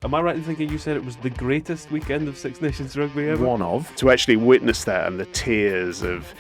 Am I right in thinking you said it was the greatest weekend of Six Nations rugby ever? One of. To actually witness that and the tears of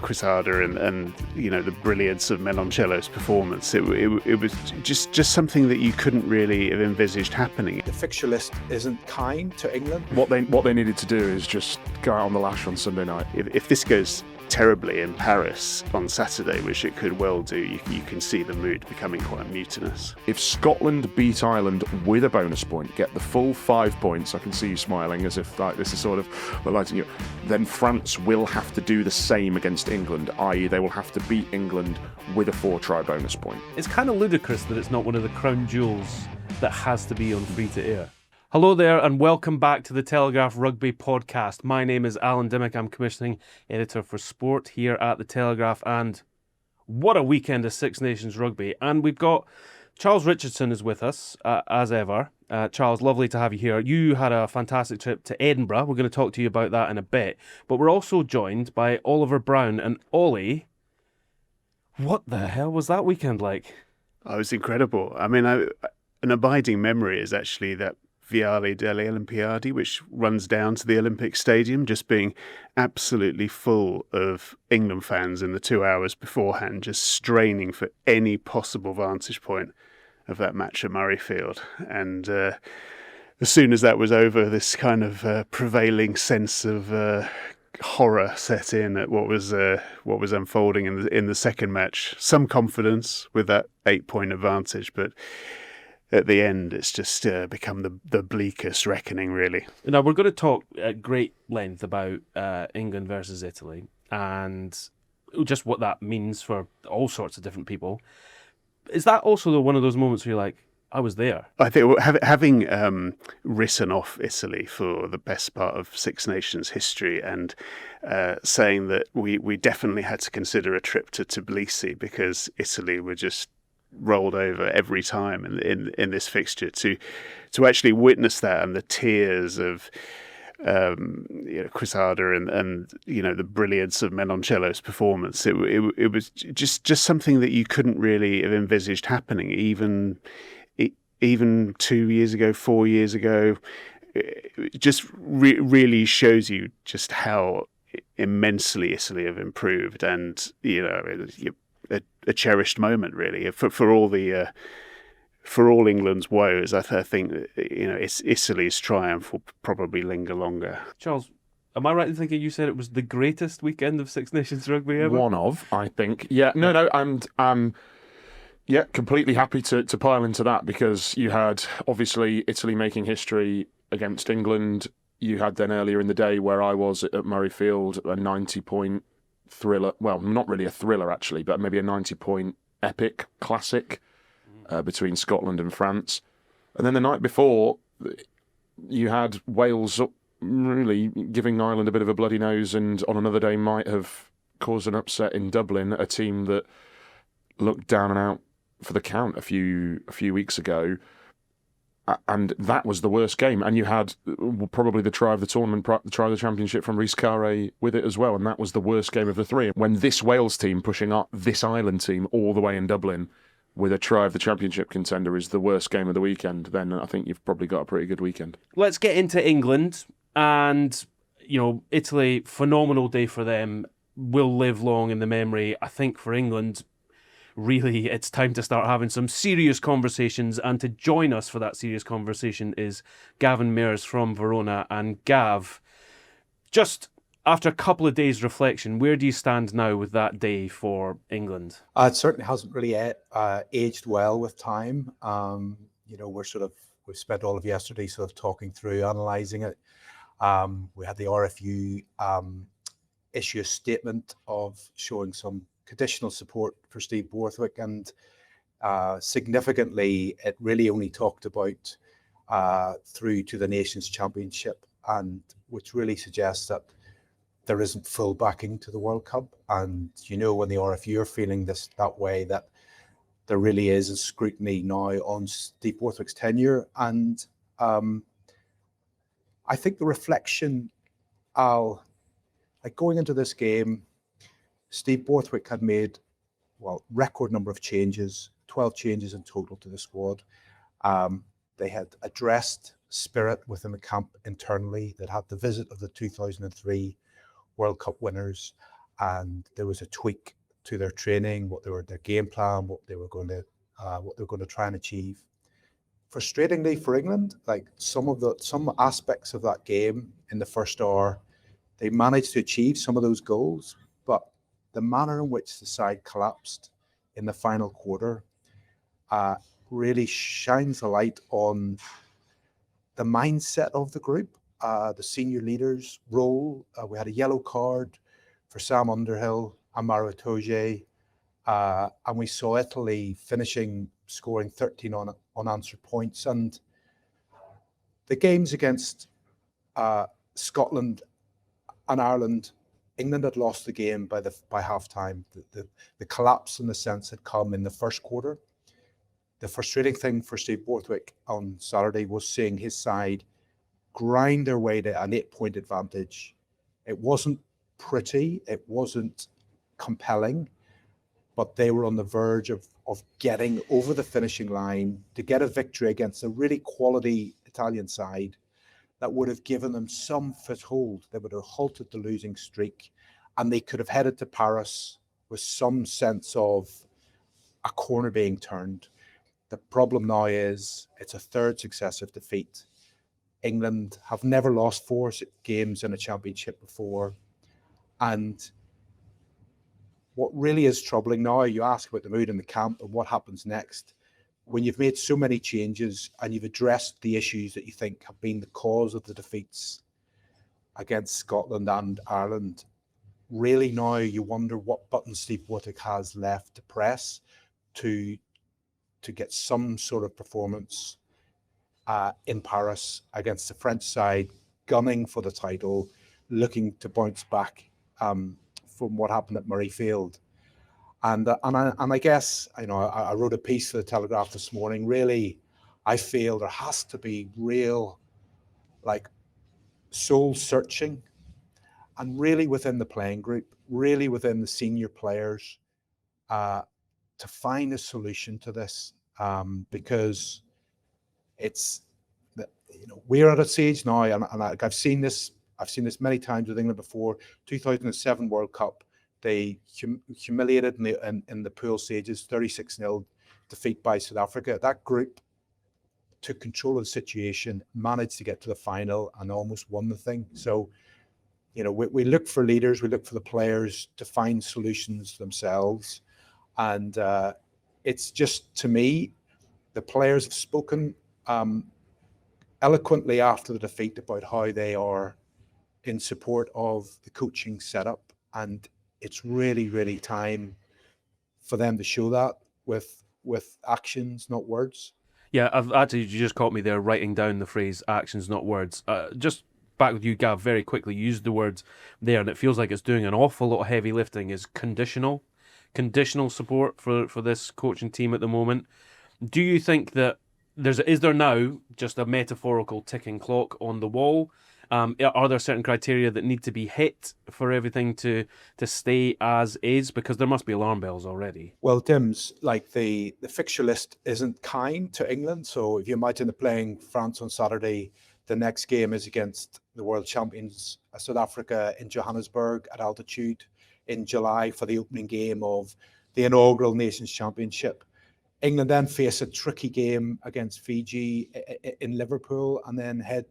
Chris Harder and the brilliance of Meloncello's performance, it was just something that you couldn't really have envisaged happening. The fixture list isn't kind to England. What they needed to do is just go out on the lash on Sunday night. If this goes terribly in Paris on Saturday, which it could well do, you can see the mood becoming quite mutinous. If Scotland beat Ireland with a bonus point, get the full 5 points, I can see you smiling as if like this is sort of lighting you, then France will have to do the same against England, i.e. they will have to beat England with a 4-try bonus point. It's kind of ludicrous that it's not one of the crown jewels that has to be on free to air. Hello there and welcome back to the Telegraph Rugby Podcast. My name is Alan Dimmick. I'm commissioning editor for sport here at the Telegraph, and what a weekend of Six Nations rugby. And we've got Charles Richardson is with us as ever. Charles, lovely to have you here. You had a fantastic trip to Edinburgh. We're going to talk to you about that in a bit. But we're also joined by Oliver Brown. And Ollie, what the hell was that weekend like? Oh, it was incredible. I mean, an abiding memory is actually that Viale delle Olimpiadi, which runs down to the Olympic Stadium, just being absolutely full of England fans in the 2 hours beforehand, just straining for any possible vantage point of that match at Murrayfield. And as soon as that was over, this kind of prevailing sense of horror set in at what was unfolding in the second match. Some confidence with that 8-point advantage, but at the end, it's just become the bleakest reckoning, really. Now, we're going to talk at great length about England versus Italy and just what that means for all sorts of different people. Is that also one of those moments where you're like, I was there? I think having written off Italy for the best part of Six Nations history and saying that we definitely had to consider a trip to Tbilisi because Italy were just rolled over every time in this fixture, to actually witness that and the tears of Chris Harder and the brilliance of Meloncello's performance, it was just something that you couldn't really have envisaged happening even 2 years ago, 4 years ago. It just really shows you just how immensely Italy have improved, and a cherished moment, really, for all England's woes. I think Italy's triumph will probably linger longer. Charles, am I right in thinking you said it was the greatest weekend of Six Nations rugby ever? One of, I think. Yeah, no, and yeah, completely happy to pile into that, because you had obviously Italy making history against England. You had then earlier in the day where I was at Murrayfield, a 90-point thriller, well, not really a thriller actually, but maybe a 90-point epic classic between Scotland and France. And then the night before, you had Wales really giving Ireland a bit of a bloody nose, and on another day might have caused an upset in Dublin, a team that looked down and out for the count a few weeks ago. And that was the worst game. And you had probably the try of the tournament, the try of the championship from Ryhs Carre with it as well. And that was the worst game of the three. When this Wales team pushing up this Ireland team all the way in Dublin with a try of the championship contender is the worst game of the weekend, then I think you've probably got a pretty good weekend. Let's get into England. And, Italy, phenomenal day for them, will live long in the memory. I think for England, really, it's time to start having some serious conversations, and to join us for that serious conversation is Gavin Mairs from Verona. And Gav, just after a couple of days' reflection, where do you stand now with that day for England? It certainly hasn't really aged well with time. We've spent all of yesterday sort of talking through, analysing it. We had the RFU issue a statement of showing some conditional support for Steve Borthwick, and significantly it really only talked about through to the Nations Championship, and which really suggests that there isn't full backing to the World Cup. And when the RFU are feeling that way, that there really is a scrutiny now on Steve Borthwick's tenure. And I think the reflection, Al, like going into this game, Steve Borthwick had made, record number of changes, 12 changes in total to the squad. They had addressed spirit within the camp internally. They'd had the visit of the 2003 World Cup winners, and there was a tweak to their training, their game plan, what they were going to try and achieve. Frustratingly for England, like some aspects of that game in the first hour, they managed to achieve some of those goals, but the manner in which the side collapsed in the final quarter really shines a light on the mindset of the group, the senior leaders' role. We had a yellow card for Sam Underhill and Mauro Itoje, and we saw Italy scoring 13 unanswered points. And the games against Scotland and Ireland, England had lost the game by half time. The collapse, in a sense, had come in the first quarter. The frustrating thing for Steve Borthwick on Saturday was seeing his side grind their way to an 8-point advantage. It wasn't pretty, it wasn't compelling, but they were on the verge of getting over the finishing line to get a victory against a really quality Italian side that would have given them some foothold. They would have halted the losing streak, and they could have headed to Paris with some sense of a corner being turned. The problem now is it's a third successive defeat. England have never lost 4 games in a championship before. And what really is troubling now, you ask about the mood in the camp and what happens next. When you've made so many changes and you've addressed the issues that you think have been the cause of the defeats against Scotland and Ireland, really now you wonder what button Steve Borthwick has left to press to get some sort of performance in Paris against the French side, gunning for the title, looking to bounce back from what happened at Murrayfield. And I guess, I wrote a piece for the Telegraph this morning. Really, I feel there has to be real, soul searching, and really within the playing group, really within the senior players, to find a solution to this, because it's we're at a stage now, and I've seen this many times with England before. 2007 World Cup, they humiliated in the pool stages, 36-0 defeat by South Africa. That group took control of the situation, managed to get to the final, and almost won the thing. So, we look for leaders, we look for the players to find solutions themselves. And it's just, to me, the players have spoken eloquently after the defeat about how they are in support of the coaching setup. And it's really, really time for them to show that with actions, not words. Yeah, you just caught me there writing down the phrase actions, not words. Just back with you, Gav, very quickly, you used the words there, and it feels like it's doing an awful lot of heavy lifting, is conditional support for this coaching team at the moment. Do you think that is there now just a metaphorical ticking clock on the wall? Are there certain criteria that need to be hit for everything to stay as is? Because there must be alarm bells already. Well, Dim's, the fixture list isn't kind to England. So if you imagine they're playing France on Saturday, the next game is against the world champions South Africa in Johannesburg at altitude in July for the opening game of the inaugural Nations Championship. England then face a tricky game against Fiji in Liverpool and then head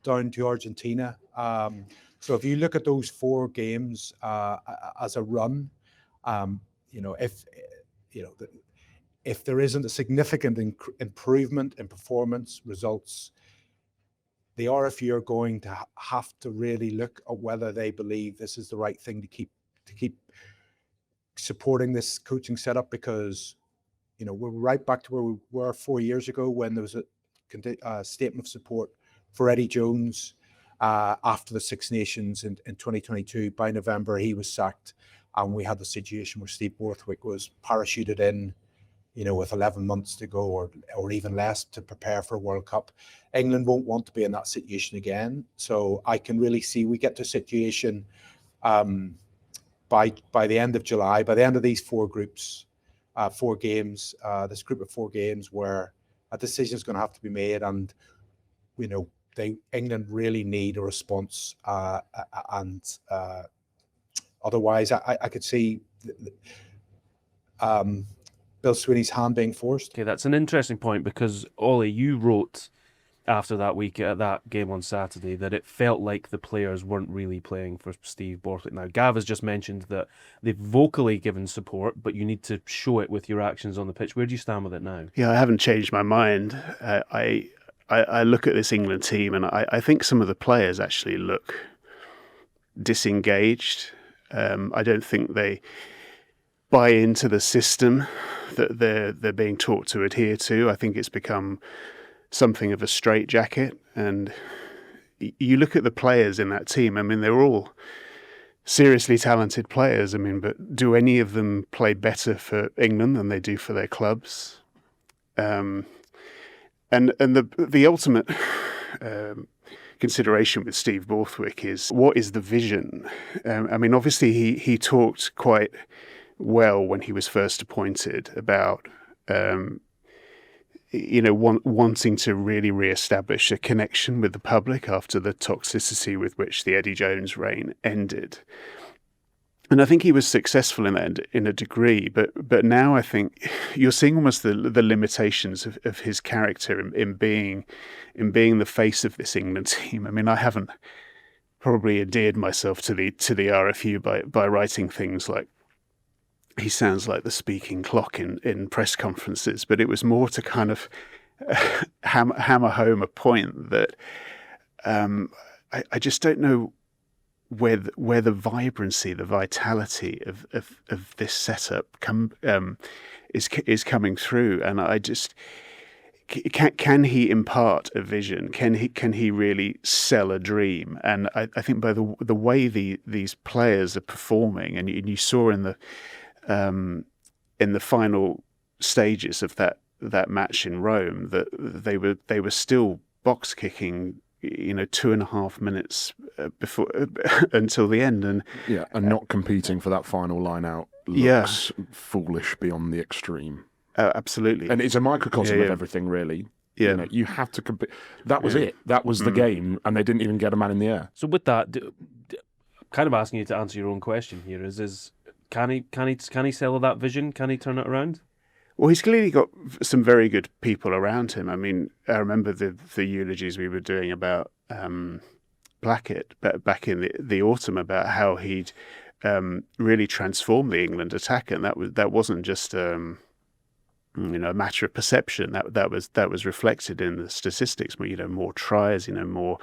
down to Argentina. So if you look at those 4 games as a run, if there isn't a significant improvement in performance results, the RFU are going to have to really look at whether they believe this is the right thing to keep supporting this coaching setup, because we're right back to where we were 4 years ago when there was a statement of support for Eddie Jones after the Six Nations in 2022. By November, he was sacked, and we had the situation where Steve Borthwick was parachuted in, with 11 months to go or even less to prepare for a World Cup. England won't want to be in that situation again. So I can really see we get to a situation by the end of July, by the end of these 4 groups, 4 games, this group of 4 games where a decision is going to have to be made, and England really need a response, and otherwise, I could see Bill Sweeney's hand being forced. Okay, that's an interesting point, because Ollie, you wrote after that week at that game on Saturday that it felt like the players weren't really playing for Steve Borthwick. Now, Gav has just mentioned that they've vocally given support, but you need to show it with your actions on the pitch. Where do you stand with it now? Yeah, I haven't changed my mind. I look at this England team, and I think some of the players actually look disengaged. I don't think they buy into the system that they're being taught to adhere to. I think it's become something of a straitjacket. And you look at the players in that team. I mean, they're all seriously talented players. I mean, but do any of them play better for England than they do for their clubs? And the ultimate consideration with Steve Borthwick is, what is the vision? I mean, obviously he talked quite well when he was first appointed about wanting to really re-establish a connection with the public after the toxicity with which the Eddie Jones reign ended. And I think he was successful in that in a degree, but now I think you're seeing almost the limitations of his character in being the face of this England team. I mean, I haven't probably endeared myself to the RFU by writing things like, he sounds like the speaking clock in press conferences, but it was more to kind of hammer home a point that I just don't know where the vibrancy, the vitality of this setup is coming through, and I just can he impart a vision? Can he really sell a dream? And I think by the way these players are performing, and you saw in the final stages of that match in Rome that they were still box kicking 2.5 minutes before until the end, and not competing for that final line out looks foolish beyond the extreme. Absolutely, and it's a microcosm of everything, really. Yeah, you have to compete. That was it. That was the game, and they didn't even get a man in the air. So with that, kind of asking you to answer your own question here is can he sell that vision? Can he turn it around? Well, he's clearly got some very good people around him. I mean, I remember the eulogies we were doing about Blackett back in the autumn, about how he'd really transformed the England attack, and that wasn't just a matter of perception. That was reflected in the statistics. More tries, more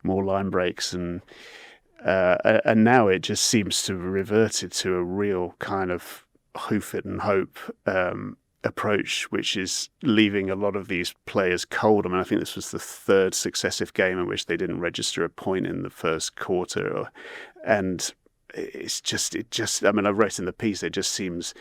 line breaks, and now it just seems to have reverted to a real kind of hoof it and hope approach, which is leaving a lot of these players cold. I mean, I think this was the third successive game in which they didn't register a point in the first quarter, and it just. I mean, I wrote in the piece, it just seems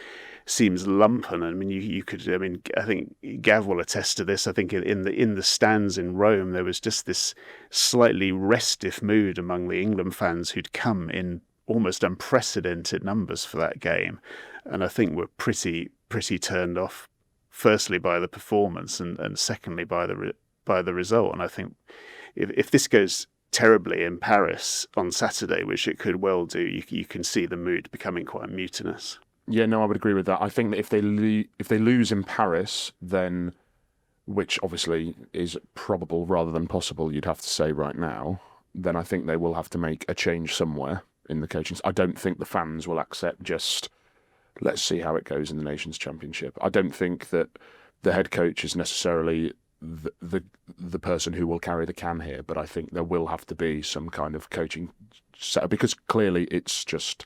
lumpen. I mean, you could. I mean, I think Gav will attest to this. I think in the stands in Rome, there was just this slightly restive mood among the England fans who'd come in almost unprecedented numbers for that game, and I think were pretty turned off, firstly by the performance, and secondly by the result. And I think if this goes terribly in Paris on Saturday, which it could well do, you can see the mood becoming quite mutinous. Yeah, no, I would agree with that. I think that if they lose in Paris, then, which obviously is probable rather than possible, you'd have to say right now, then I think they will have to make a change somewhere in the coaching. I don't think the fans will accept just, let's see how it goes in the Nations Championship. I don't think that the head coach is necessarily the person who will carry the can here, but I think there will have to be some kind of coaching setup, because clearly it's just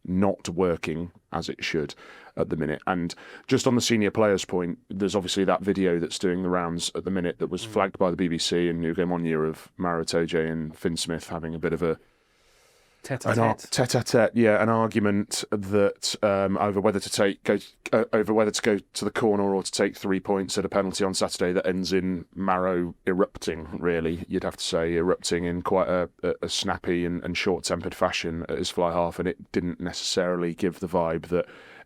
not working as it should at the minute. And just on the senior players point, there's obviously that video that's doing the rounds at the minute that was flagged by the BBC and Ugo Monye of Maro Itoje and Finn Smith having a bit of a tete-a-tete, an argument that over whether to go to the corner or to take 3 points at a penalty on Saturday that ends in Maro erupting. Really, you'd have to say erupting in quite a snappy and short-tempered fashion at his fly half, and it didn't necessarily give the vibe that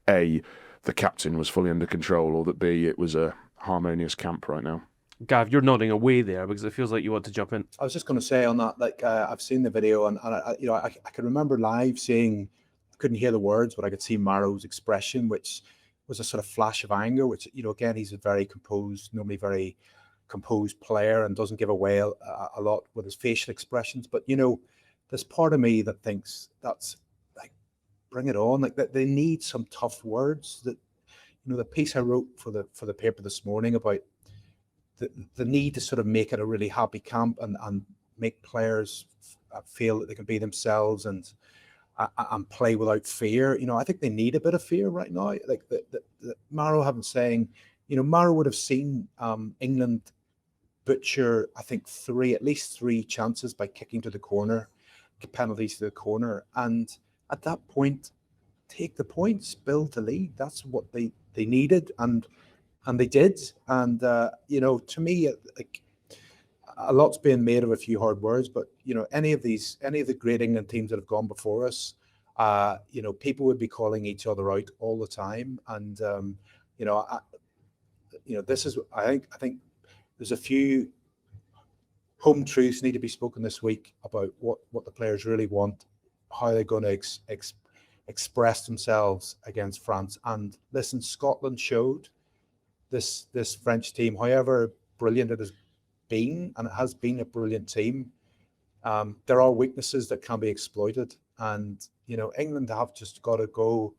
A, the captain was fully under control, or that B, it was a harmonious camp right now. Gav, you're nodding away there because it feels like you want to jump in. I was just going to say on that, like I've seen the video and I can remember live seeing, I couldn't hear the words, but I could see Maro's expression, which was a sort of flash of anger, which, again, he's a very composed, normally very composed player and doesn't give away a lot with his facial expressions. But, there's part of me that thinks that's like, bring it on. Like that they need some tough words. That, the piece I wrote for the paper this morning about the need to sort of make it a really happy camp and make players feel that they can be themselves and play without fear. I think they need a bit of fear right now. Like the Maro haven't saying, Maro would have seen England butcher, I think at least three chances by kicking to the corner, penalties to the corner. And at that point, take the points, build the lead. That's what they needed. And they did. And, to me, like a lot's being made of a few hard words, but, any of the great England teams that have gone before us, people would be calling each other out all the time. And, this is, I think there's a few home truths need to be spoken this week about what the players really want, how they're going to express themselves against France. And listen, Scotland showed this French team, however brilliant it has been, and it has been a brilliant team, there are weaknesses that can be exploited. And, England have just got to go.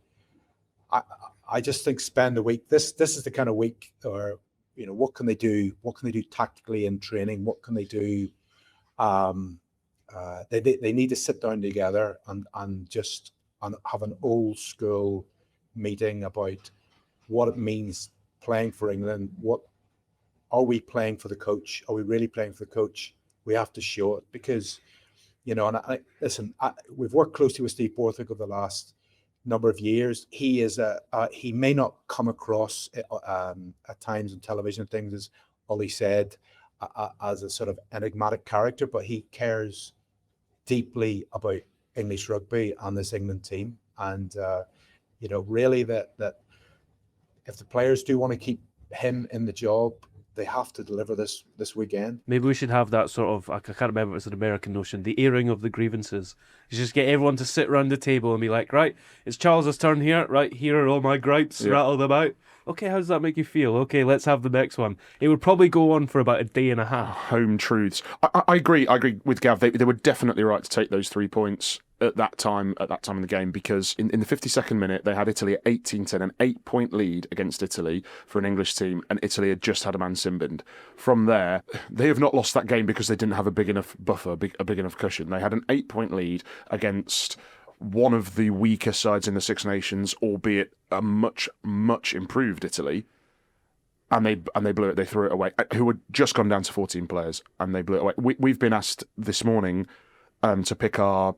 I just think spend a week. This is the kind of week, or, what can they do? What can they do tactically in training? What can they do? They need to sit down together and have an old school meeting about what it means playing for England. What are we playing for the coach? Are we really playing for the coach? We have to show it because, we've worked closely with Steve Borthwick over the last number of years. He is he may not come across at times on television and things, as Ollie said, as a sort of enigmatic character, but he cares deeply about English rugby and this England team. And, really that if the players do want to keep him in the job, they have to deliver this weekend. Maybe we should have that sort of, I can't remember if it's an American notion, the airing of the grievances. You just get everyone to sit around the table and be like, right, it's Charles's turn here, right, here are all my gripes, rattle them out. Okay, how does that make you feel? Okay, let's have the next one. It would probably go on for about a day and a half. Home truths. I agree with Gav. They were definitely right to take those 3 points at that time in the game, because in the 52nd minute they had Italy at 18-10, an 8-point lead against Italy for an English team, and Italy had just had a man sin binned. From there, they have not lost that game because they didn't have a big enough buffer, a big enough cushion. They had an 8-point lead against one of the weaker sides in the Six Nations, albeit a much improved Italy, and they blew it. They threw it away. Who had just gone down to 14 players, and they blew it away. We've been asked this morning to pick our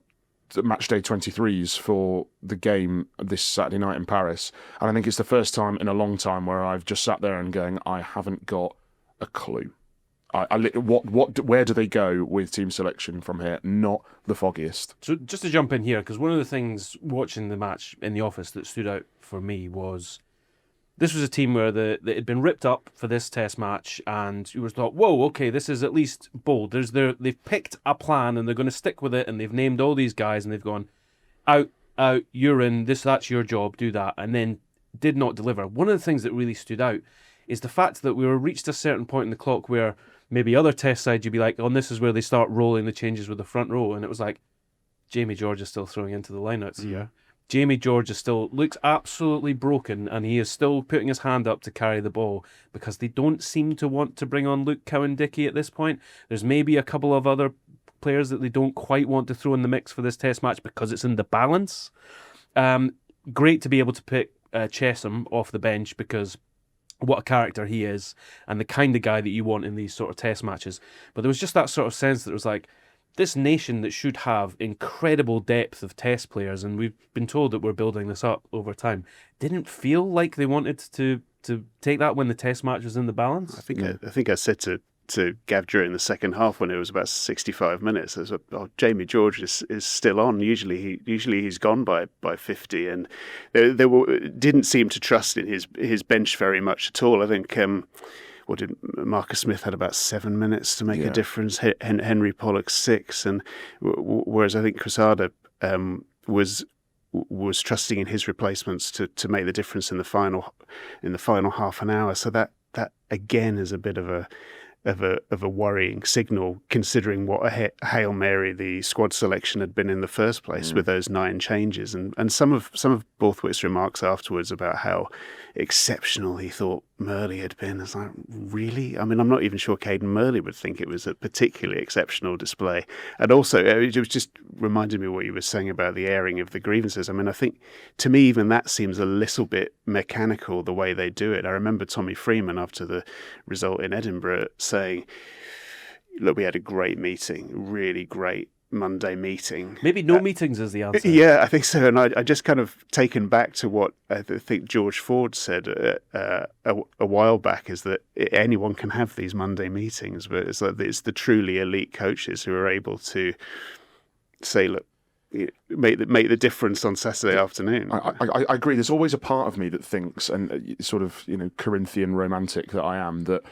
match day 23s for the game this Saturday night in Paris, and I think it's the first time in a long time where I've just sat there and going, I haven't got a clue. Where do they go with team selection from here? Not the foggiest. So just to jump in here, because one of the things watching the match in the office that stood out for me was this was a team where it had been ripped up for this test match, and you were thought, whoa, okay, this is at least bold. They've picked a plan and they're going to stick with it, and they've named all these guys and they've gone, out, you're in, that's your job, do that, and then did not deliver. One of the things that really stood out is the fact that we were reached a certain point in the clock where maybe other test sides you'd be like, oh, this is where they start rolling the changes with the front row, and it was like, Jamie George is still throwing into the lineouts here. Jamie George looks absolutely broken, and he is still putting his hand up to carry the ball because they don't seem to want to bring on Luke Cowan-Dickie at this point. There's maybe a couple of other players that they don't quite want to throw in the mix for this test match because it's in the balance. Great to be able to pick Chesham off the bench, because what a character he is and the kind of guy that you want in these sort of test matches. But there was just that sort of sense that it was like, this nation that should have incredible depth of test players, and we've been told that we're building this up over time, didn't feel like they wanted to take that when the test match was in the balance. I think I said to to Gav during the second half when it was about 65 minutes. There's Jamie George is still on. Usually he's gone by 50, and didn't seem to trust in his bench very much at all. I think Marcus Smith had about 7 minutes to make a difference. Henry Pollock 6, and whereas I think Quesada was trusting in his replacements to make the difference in the final half an hour. So that again is a bit of a worrying signal, considering what a Hail Mary the squad selection had been in the first place with those 9 changes, and some of Borthwick's remarks afterwards about how exceptional he thought Murley had been. It's like, really? I mean, I'm not even sure Caden Murley would think it was a particularly exceptional display. And also, it was just reminding me what you were saying about the airing of the grievances. I mean, I think, to me, even that seems a little bit mechanical, the way they do it. I remember Tommy Freeman, after the result in Edinburgh, saying, look, we had a great meeting, really great Monday meeting. Maybe no meetings is the answer. Yeah, I think so. And I just kind of taken back to what I think George Ford said a while back, is that anyone can have these Monday meetings, but it's the truly elite coaches who are able to say, look, make the difference on Saturday afternoon. I agree. There's always a part of me that thinks, and sort of, Corinthian romantic that I am, that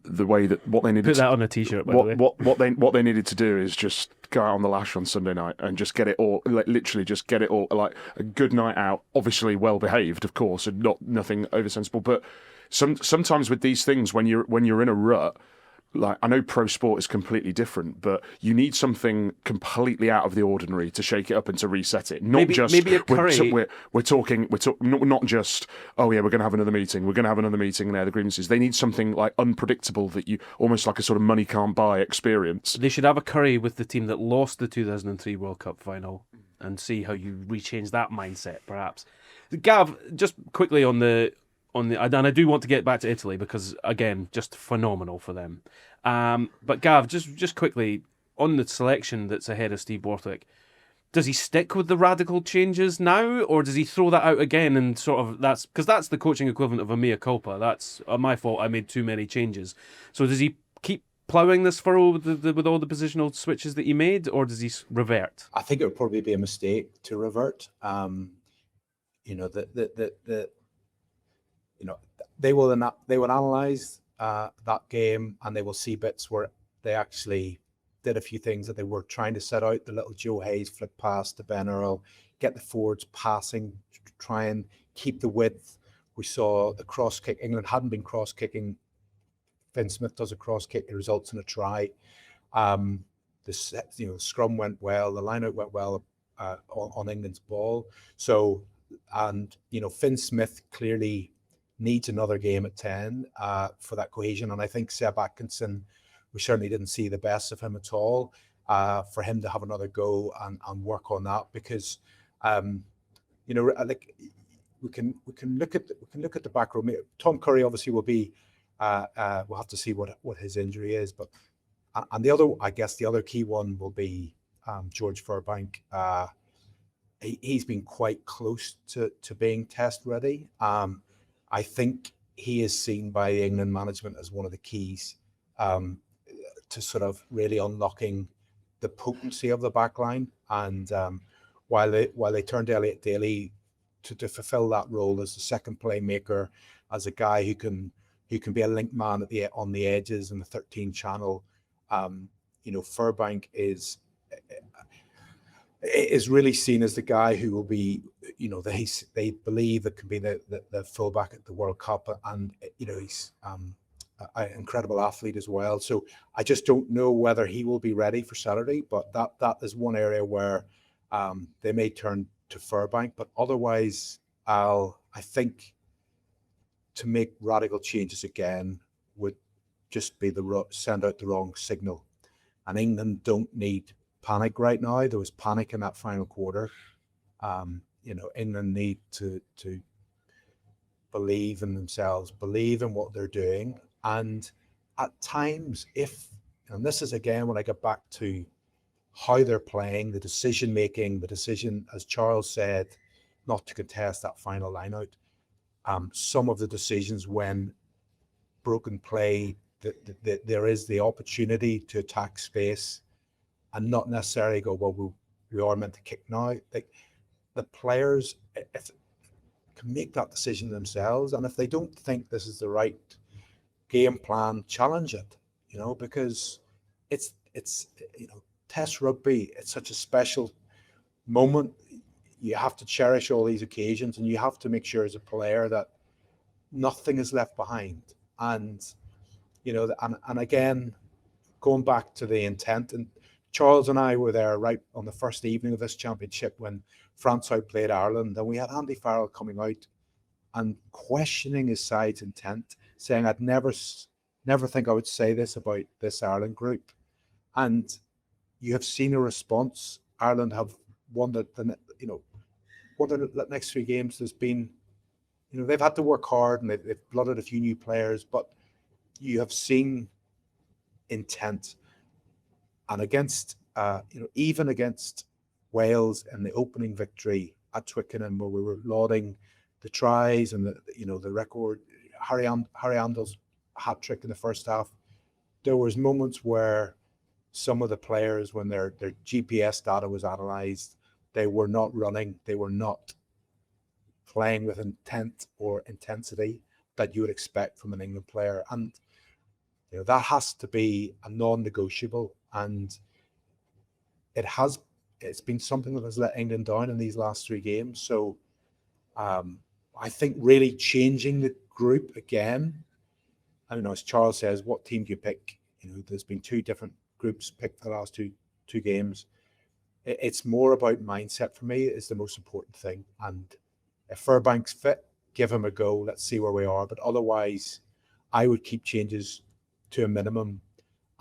the way that what they needed put that on a t-shirt, by the way. What they needed to do is just go out on the lash on Sunday night and just get it all, literally just get it all, like a good night out, obviously well behaved, of course, and nothing oversensible. But sometimes with these things, when you're in a rut, like, I know pro sport is completely different, but you need something completely out of the ordinary to shake it up and to reset it. Maybe a curry. We're talking not just, oh yeah, we're going to have another meeting. We're going to have another meeting and air the grievances. They need something like unpredictable, that you almost like a sort of money can't buy experience. They should have a curry with the team that lost the 2003 World Cup final and see how you rechange that mindset, perhaps. Gav, just quickly on the, and I do want to get back to Italy because, again, just phenomenal for them. But Gav, just quickly, on the selection that's ahead of Steve Borthwick, does he stick with the radical changes now, or does he throw that out again and sort of, that's the coaching equivalent of a mea culpa. That's my fault, I made too many changes. So does he keep ploughing this furrow with all the positional switches that he made, or does he revert? I think it would probably be a mistake to revert. They will analyse that game, and they will see bits where they actually did a few things that they were trying to set out. The little Joe Hayes flick pass to Ben Earl, get the forwards passing, try and keep the width. We saw the cross kick. England hadn't been cross kicking. Finn Smith does a cross kick. It results in a try. The scrum went well. The line out went well on England's ball. So, and Finn Smith clearly needs another game at 10 for that cohesion. And I think Seb Atkinson, we certainly didn't see the best of him at all. For him to have another go and work on that, because like we can look at the back row. Tom Curry obviously will be. We'll have to see what his injury is, but and the other key one will be George Furbank. He's been quite close to being test ready. I think he is seen by the England management as one of the keys to sort of really unlocking the potency of the back line. And while they turned Elliot Daly to fulfill that role as the second playmaker, as a guy who can be a link man on the edges in the 13 channel, Furbank is really seen as the guy who will be, they believe that can be the fullback at the World Cup, and he's an incredible athlete as well. So I just don't know whether he will be ready for Saturday, but that is one area where they may turn to Furbank. But otherwise, I think to make radical changes again would just be send out the wrong signal. And England don't need panic right now. There was panic in that final quarter. England need to believe in themselves, believe in what they're doing. And at times, and this is again when I get back to how they're playing, the decision making, the decision, as Charles said, not to contest that final line out. Some of the decisions when broken play there is the opportunity to attack space and not necessarily go, well, we are meant to kick now. Like, the players can make that decision themselves, and if they don't think this is the right game plan, challenge it, because it's Test rugby, it's such a special moment. You have to cherish all these occasions, and you have to make sure as a player that nothing is left behind. And and again, going back to the intent, and Charles and I were there right on the first evening of this championship when France outplayed Ireland, and we had Andy Farrell coming out and questioning his side's intent, saying, "I'd never think I would say this about this Ireland group." And you have seen a response. Ireland have won the next 3 games. There's been, they've had to work hard, and they've blooded a few new players, but you have seen intent. And against, even against Wales in the opening victory at Twickenham, where we were lauding the tries and the record, Harry Andel's hat trick in the first half, there was moments where some of the players, when their GPS data was analysed, they were not running, they were not playing with intent or intensity that you would expect from an England player. And that has to be a non-negotiable, and it's been something that has let England down in these last 3 games. So I think really changing the group again, I don't know, as Charles says, what team do you pick? There's been 2 different groups picked the last two games. It's more about mindset for me is the most important thing. And if Furbank's fit, give him a go. Let's see where we are. But otherwise, I would keep changes to a minimum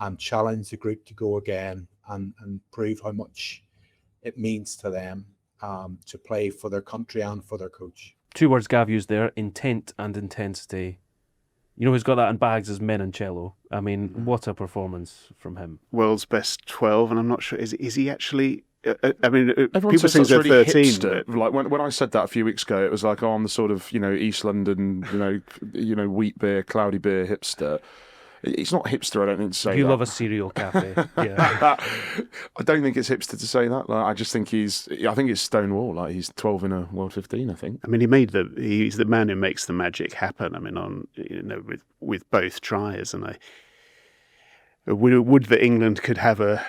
and challenge the group to go again and prove how much it means to them to play for their country and for their coach. 2 words Gav used there, intent and intensity. Who's got that in bags is Menoncello. I mean, what a performance from him. World's best 12, and I'm not sure, is he actually... I mean, everyone people think they're really 13. Hipster. Like when I said that a few weeks ago, it was like, I'm the sort of East London, wheat beer, cloudy beer hipster. It's not hipster, I don't think, to say that. You love a cereal cafe. Yeah. I don't think it's hipster to say that. Like, I just think I think it's Stonewall. Like, he's 12 in a World 15, I think. I mean, he's the man who makes the magic happen. I mean, with both tries, and I would that England could have a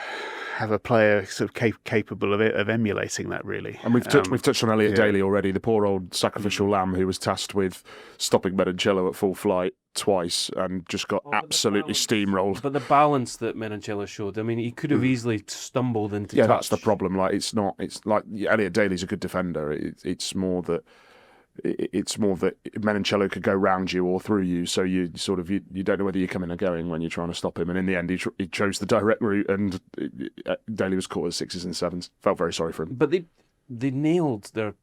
player sort of capable of emulating that, really. And we've touched on Elliot Daly already, the poor old sacrificial lamb who was tasked with stopping Menoncello at full flight twice and just got absolutely steamrolled. But the balance that Menoncello showed, I mean, he could have easily stumbled into touch. That's the problem. Like, it's like Elliot Daly's a good defender. It's more that Menoncello could go round you or through you, so you don't know whether you're coming or going when you're trying to stop him. And in the end, he chose the direct route, and Daly was caught as 6s and 7s. Felt very sorry for him. But they nailed their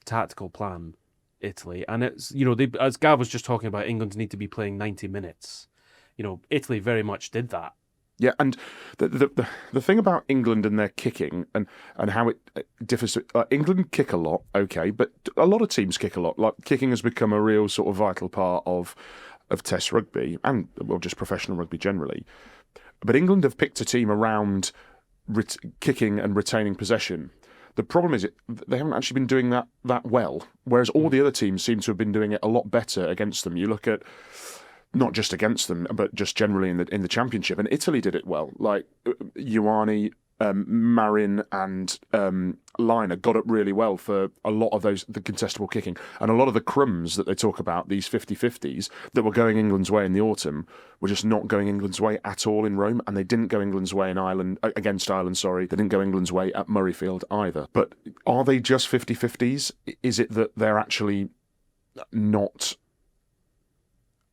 tactical plan, Italy, and it's as Gav was just talking about, England need to be playing 90 minutes. Italy very much did that. Yeah, and the thing about England and their kicking and how it differs. England kick a lot, okay, but a lot of teams kick a lot. Like, kicking has become a real sort of vital part of Test rugby and just professional rugby generally. But England have picked a team around kicking and retaining possession. The problem is they haven't actually been doing that well, whereas all the other teams seem to have been doing it a lot better against them. You look at, not just against them, but just generally in the championship. And Italy did it well. Like, Ioane, Marin and Liner got up really well for a lot of the contestable kicking. And a lot of the crumbs that they talk about, these 50-50s that were going England's way in the autumn, were just not going England's way at all in Rome. And they didn't go England's way against Ireland. They didn't go England's way at Murrayfield either. But are they just 50-50s? Is it that they're actually not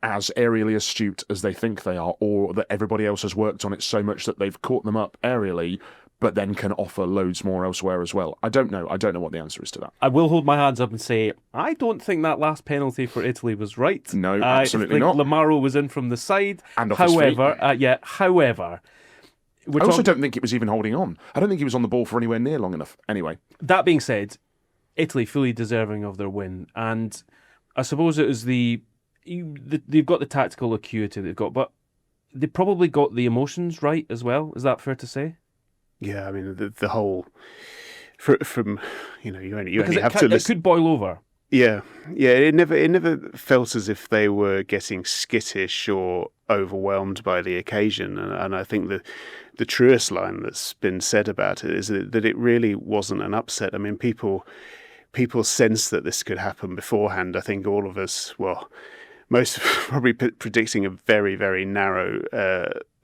as aerially astute as they think they are, or that everybody else has worked on it so much that they've caught them up aerially, but then can offer loads more elsewhere as well? I don't know what the answer is to that. I will hold my hands up and say, I don't think that last penalty for Italy was right. No, absolutely not. Lamaro was in from the side. And off his feet. However... I also don't think it was even holding on. I don't think he was on the ball for anywhere near long enough. Anyway. That being said, Italy fully deserving of their win. And I suppose it was they've got the tactical acuity they've got, but they probably got the emotions right as well. Is that fair to say? Yeah, I mean the whole from you only Because have to it listen. could boil over. Yeah. It never felt as if they were getting skittish or overwhelmed by the occasion, and I think the truest line that's been said about it is that it really wasn't an upset. I mean, people sensed that this could happen beforehand. I think all of us, well, most probably predicting a very, very narrow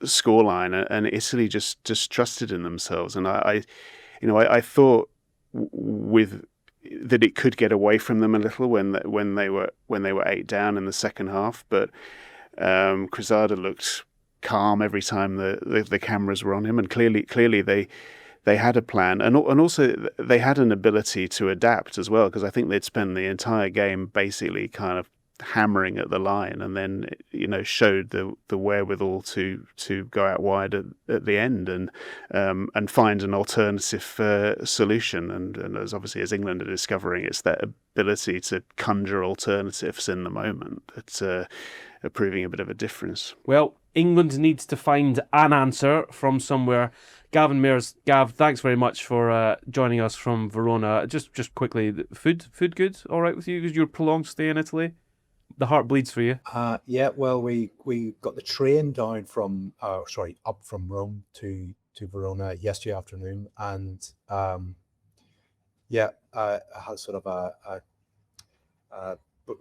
scoreline, and Italy just trusted in themselves, and I thought with that it could get away from them a little when they were 8 down in the second half, but Cruzada looked calm every time the cameras were on him, and clearly they had a plan, and also they had an ability to adapt as well, because I think they'd spend the entire game basically kind of hammering at the line, and then showed the wherewithal to go out wide at the end and find an alternative solution. And as obviously as England are discovering, it's that ability to conjure alternatives in the moment that's proving a bit of a difference. Well, England needs to find an answer from somewhere. Gavin Mairs, Gav, thanks very much for joining us from Verona. Just quickly, food good? All right with you? Because your prolonged stay in Italy? The heart bleeds for you. Yeah, well, we got the train down up from Rome to Verona yesterday afternoon, and I had sort of a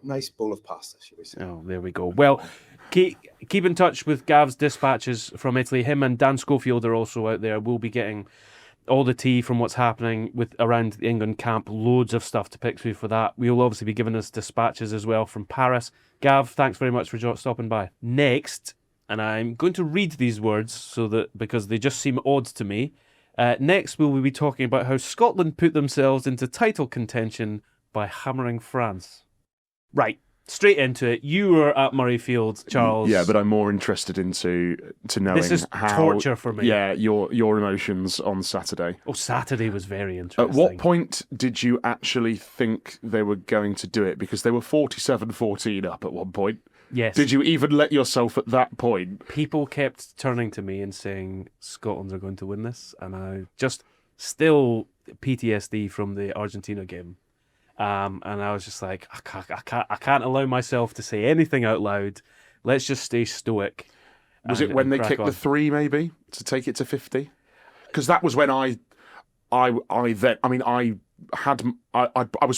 nice bowl of pasta, shall we say. Oh, there we go. Well, keep in touch with Gav's dispatches from Italy. Him and Dan Schofield are also out there. We'll be getting all the tea from what's happening around the England camp. Loads of stuff to pick through for that. We'll obviously be giving us dispatches as well from Paris. Gav, thanks very much for stopping by. Next, and I'm going to read these words because they just seem odd to me. Next, we'll be talking about how Scotland put themselves into title contention by hammering France. Right. Straight into it. You were at Murrayfield, Charles. Yeah, but I'm more interested to knowing this is how torture for me. Yeah, your emotions on Saturday. Oh, Saturday was very interesting. At what point did you actually think they were going to do it? Because they were 47-14 up at one point. Yes. Did you even let yourself at that point? People kept turning to me and saying Scotland are going to win this, and I just still PTSD from the Argentina game. And I was just like, I can't allow myself to say anything out loud. Let's just stay stoic. Was it when they kicked the 3, maybe, to take it to 50? Because that was when I was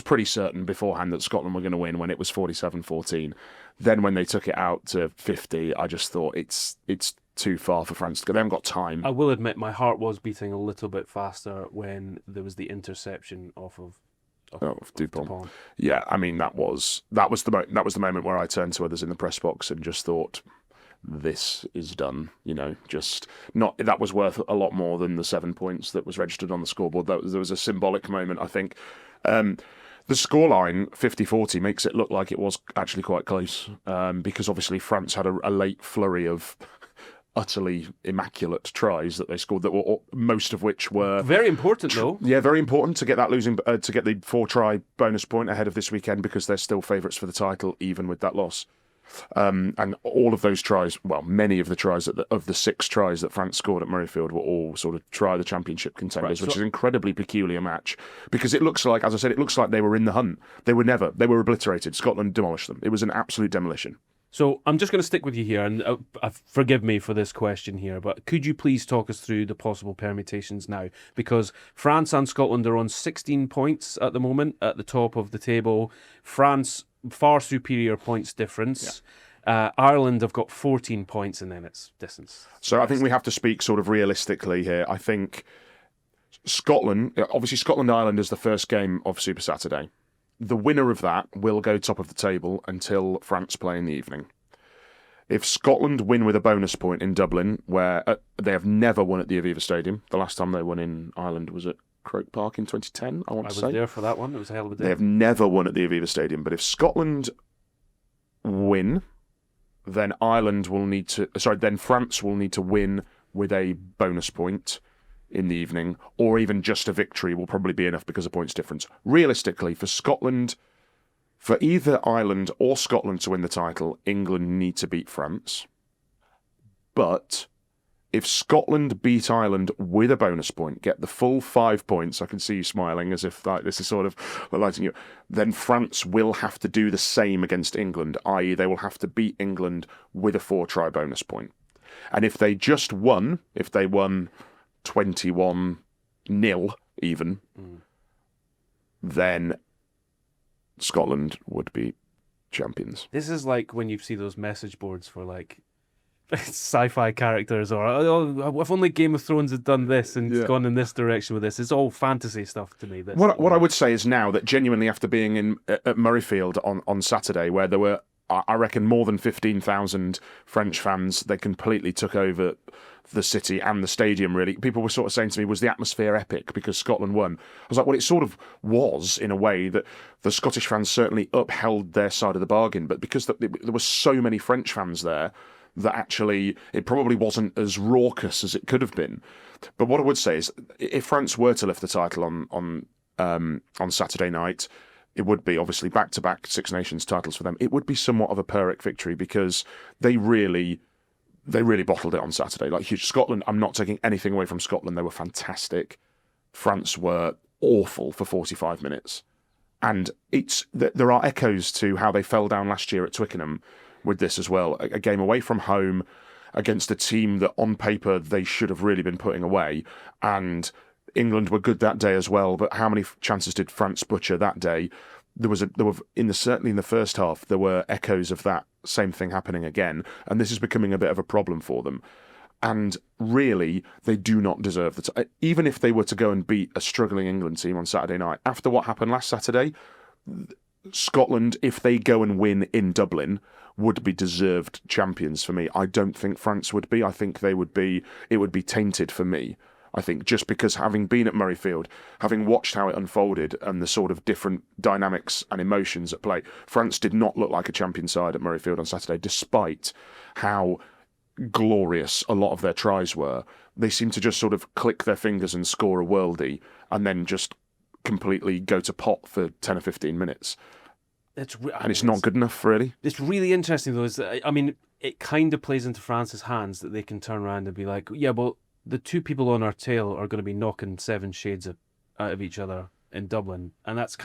pretty certain beforehand that Scotland were going to win when it was 47-14. Then when they took it out to 50, I just thought it's too far for France to go. They haven't got time. I will admit my heart was beating a little bit faster when there was the interception off of Dupont. Yeah, I mean that was the moment where I turned to others in the press box and just thought, this is done. That was worth a lot more than the 7 points that was registered on the scoreboard. There was a symbolic moment, I think. The scoreline 50-40 makes it look like it was actually quite close, because obviously France had a late flurry of utterly immaculate tries that they scored, that were most of which were very important though. Yeah, very important to get that to get the 4-try bonus point ahead of this weekend, because they're still favourites for the title even with that loss. And all of those tries, well, many of the tries of the 6 tries that France scored at Murrayfield were all sort of try the championship contenders, which is an incredibly peculiar match, because it looks like, as I said, they were in the hunt. They were obliterated. Scotland demolished them. It was an absolute demolition. So I'm just going to stick with you here, and forgive me for this question here, but could you please talk us through the possible permutations now? Because France and Scotland are on 16 points at the moment at the top of the table. France, far superior points difference. Yeah. Ireland have got 14 points, and then it's distance. So I think we have to speak sort of realistically here. I think Scotland-Ireland is the first game of Super Saturday. The winner of that will go top of the table until France play in the evening. If Scotland win with a bonus point in Dublin, where they have never won at the Aviva Stadium, the last time they won in Ireland was at Croke Park in 2010, I was there for that one. It was a hell of a day. They have never won at the Aviva Stadium, but if Scotland win, then France will need to win with a bonus point in the evening, or even just a victory will probably be enough because of points difference. Realistically, for either Ireland or Scotland to win the title, England need to beat France. But if Scotland beat Ireland with a bonus point, get the full 5 points, I can see you smiling as if like this is sort of lighting you, then France will have to do the same against England, i.e. they will have to beat England with a 4-try bonus point. And if they just won, if they won 21-0 even, then Scotland would be champions. This is like when you see those message boards for like sci-fi characters, or oh, if only Game of Thrones had done this and gone in this direction with this. It's all fantasy stuff to me. What I would say is now that genuinely after being at Murrayfield on Saturday, where there were, I reckon, more than 15,000 French fans, they completely took over the city and the stadium, really. People were sort of saying to me, was the atmosphere epic because Scotland won? I was like, well, it sort of was, in a way, that the Scottish fans certainly upheld their side of the bargain, but because there were so many French fans there, that actually it probably wasn't as raucous as it could have been. But what I would say is, if France were to lift the title on Saturday night, it would be obviously back-to-back Six Nations titles for them. It would be somewhat of a Pyrrhic victory because they really bottled it on Saturday. Like, huge. Scotland, I'm not taking anything away from Scotland. They were fantastic. France were awful for 45 minutes. And there are echoes to how they fell down last year at Twickenham with this as well. A game away from home against a team that on paper they should have really been putting away. And England were good that day as well, but how many chances did France butcher that day? Certainly in the first half, there were echoes of that same thing happening again, and this is becoming a bit of a problem for them. And really, they do not deserve the even if they were to go and beat a struggling England team on Saturday night. After what happened last Saturday, Scotland, if they go and win in Dublin, would be deserved champions for me. I don't think France would be. I think it would be tainted for me. I think just because having been at Murrayfield, having watched how it unfolded and the sort of different dynamics and emotions at play, France did not look like a champion side at Murrayfield on Saturday, despite how glorious a lot of their tries were. They seemed to just sort of click their fingers and score a worldie and then just completely go to pot for 10 or 15 minutes. It's not good enough, really. It's really interesting, though. I mean, it kind of plays into France's hands that they can turn around and be like, yeah, well, the two people on our tail are going to be knocking 7 shades out of each other in Dublin. And it's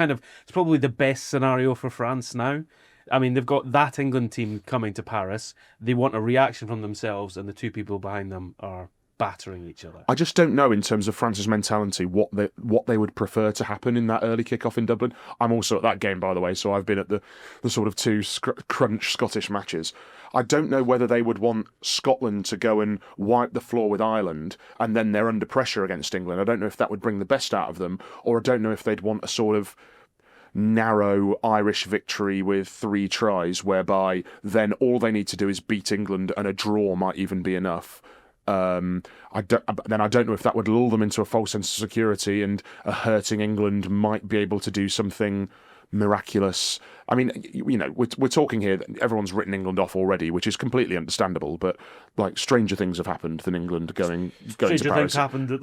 probably the best scenario for France now. I mean, they've got that England team coming to Paris. They want a reaction from themselves, and the two people behind them are battering each other. I just don't know, in terms of France's mentality, what they would prefer to happen in that early kick-off in Dublin. I'm also at that game, by the way, so I've been at the sort of 2 crunch Scottish matches. I don't know whether they would want Scotland to go and wipe the floor with Ireland and then they're under pressure against England. I don't know if that would bring the best out of them, or I don't know if they'd want a sort of narrow Irish victory with 3 tries, whereby then all they need to do is beat England and a draw might even be enough. I don't know if that would lull them into a false sense of security, and a hurting England might be able to do something miraculous. I mean, you know, we're talking here that everyone's written England off already, which is completely understandable. But like, stranger things have happened than England going to Paris. Stranger things happened at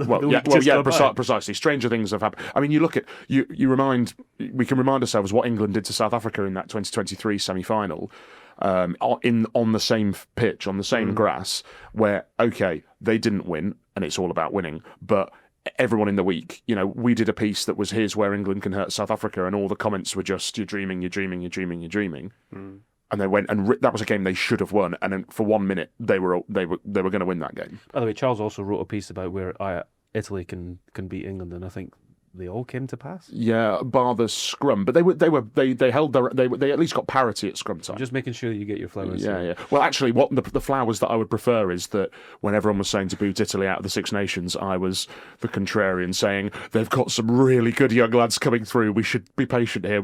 precisely. Stranger things have happened. I mean, you look at we can remind ourselves what England did to South Africa in that 2023 semi-final. On the same pitch, on the same grass, where, okay, they didn't win, and it's all about winning, but everyone in the week, you know, we did a piece that was, here's where England can hurt South Africa, and all the comments were just, you're dreaming. And they went, and that was a game they should have won, and then for 1 minute they were going to win that game. By the way, Charles also wrote a piece about where Italy can beat England, and I think they all came to pass. Yeah, bar the scrum, but they at least got parity at scrum time. Just making sure that you get your flowers. Yeah. Well, actually, what the flowers that I would prefer is that when everyone was saying to boot Italy out of the Six Nations, I was the contrarian, saying they've got some really good young lads coming through. We should be patient here.